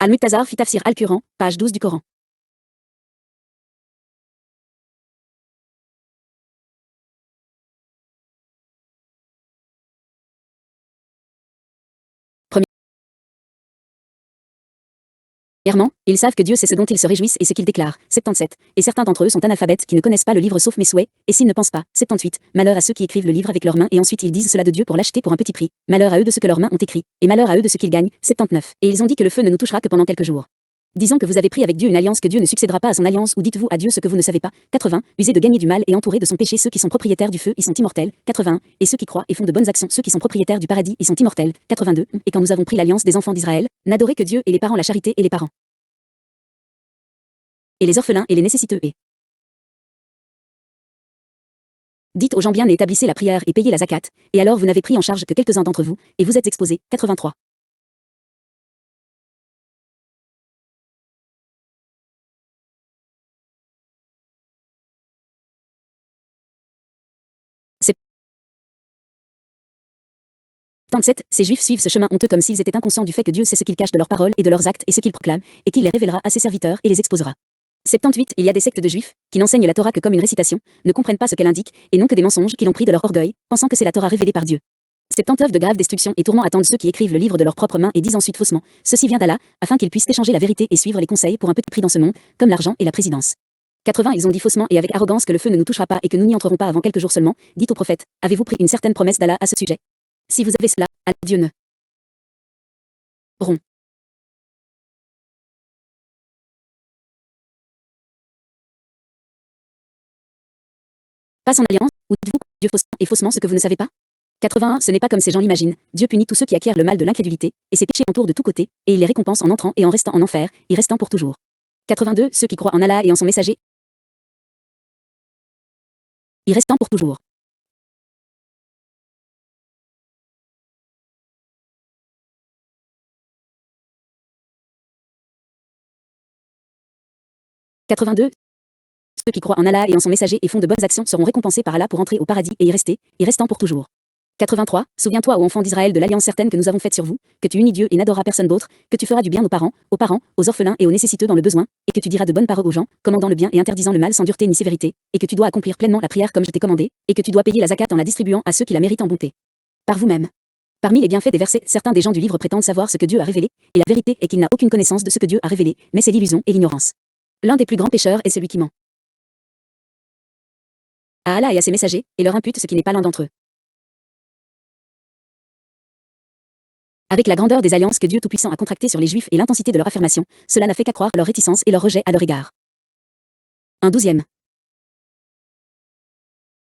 Al-Muqtazar fi Tafsir al-Quran, page 12 du Coran. Premièrement, ils savent que Dieu sait ce dont ils se réjouissent et ce qu'ils déclarent. 77. Et certains d'entre eux sont analphabètes qui ne connaissent pas le livre sauf mes souhaits, et s'ils ne pensent pas. 78. Malheur à ceux qui écrivent le livre avec leurs mains et ensuite ils disent cela de Dieu pour l'acheter pour un petit prix. Malheur à eux de ce que leurs mains ont écrit, et malheur à eux de ce qu'ils gagnent. 79. Et ils ont dit que le feu ne nous touchera que pendant quelques jours. Disons que vous avez pris avec Dieu une alliance que Dieu ne succédera pas à son alliance ou dites-vous à Dieu ce que vous ne savez pas. 80. Usez de gagner du mal et entourés de son péché ceux qui sont propriétaires du feu ils sont immortels. 81. Et ceux qui croient et font de bonnes actions ceux qui sont propriétaires du paradis ils sont immortels. 82. Et quand nous avons pris l'alliance des enfants d'Israël, n'adorez que Dieu et les parents la charité et les parents. Et les orphelins et les nécessiteux et dites aux gens bien et établissez la prière et payez la zakat, et alors vous n'avez pris en charge que quelques-uns d'entre vous, et vous êtes exposés. 83. C'est 77. Ces juifs suivent ce chemin honteux comme s'ils étaient inconscients du fait que Dieu sait ce qu'ils cachent de leurs paroles et de leurs actes et ce qu'ils proclament, et qu'il les révélera à ses serviteurs et les exposera. 78. Il y a des sectes de juifs, qui n'enseignent la Torah que comme une récitation, ne comprennent pas ce qu'elle indique, et non que des mensonges qui l'ont pris de leur orgueil, pensant que c'est la Torah révélée par Dieu. 79 de graves destructions et tourments attendent ceux qui écrivent le livre de leurs propres mains et disent ensuite faussement, ceci vient d'Allah, afin qu'ils puissent échanger la vérité et suivre les conseils pour un petit prix dans ce monde, comme l'argent et la présidence. 80 Ils ont dit faussement et avec arrogance que le feu ne nous touchera pas et que nous n'y entrerons pas avant quelques jours seulement. Dites au prophète, avez-vous pris une certaine promesse d'Allah à ce sujet? Si vous avez cela, Dieu ne rompt pas son alliance, ou dites-vous Dieu faussement et faussement ce que vous ne savez pas? 81 Ce n'est pas comme ces gens l'imaginent, Dieu punit tous ceux qui acquièrent le mal de l'incrédulité, et ses péchés entourent de tous côtés, et il les récompense en entrant et en restant en enfer, y restant pour toujours. 82 Ceux qui croient en Allah et en son messager, y restant pour toujours. 82 Ceux qui croient en Allah et en son messager et font de bonnes actions seront récompensés par Allah pour entrer au paradis et y restant pour toujours. 83 Souviens-toi, ô enfant d'Israël, de l'alliance certaine que nous avons faite sur vous, que tu unis Dieu et n'adoreras personne d'autre, que tu feras du bien aux parents, aux orphelins et aux nécessiteux dans le besoin, et que tu diras de bonnes paroles aux gens, commandant le bien et interdisant le mal sans dureté ni sévérité, et que tu dois accomplir pleinement la prière comme je t'ai commandé, et que tu dois payer la zakat en la distribuant à ceux qui la méritent en bonté. Par vous-même. Parmi les bienfaits des versets, certains des gens du livre prétendent savoir ce que Dieu a révélé, et la vérité est qu'il n'a aucune connaissance de ce que Dieu a révélé, mais c'est l'illusion et l'ignorance. L'un des plus grands pécheurs est celui qui ment à Allah et à ses messagers, et leur impute ce qui n'est pas l'un d'entre eux. Avec la grandeur des alliances que Dieu Tout-Puissant a contractées sur les Juifs et l'intensité de leur affirmation, cela n'a fait qu'accroître leur réticence et leur rejet à leur égard. Un 12e.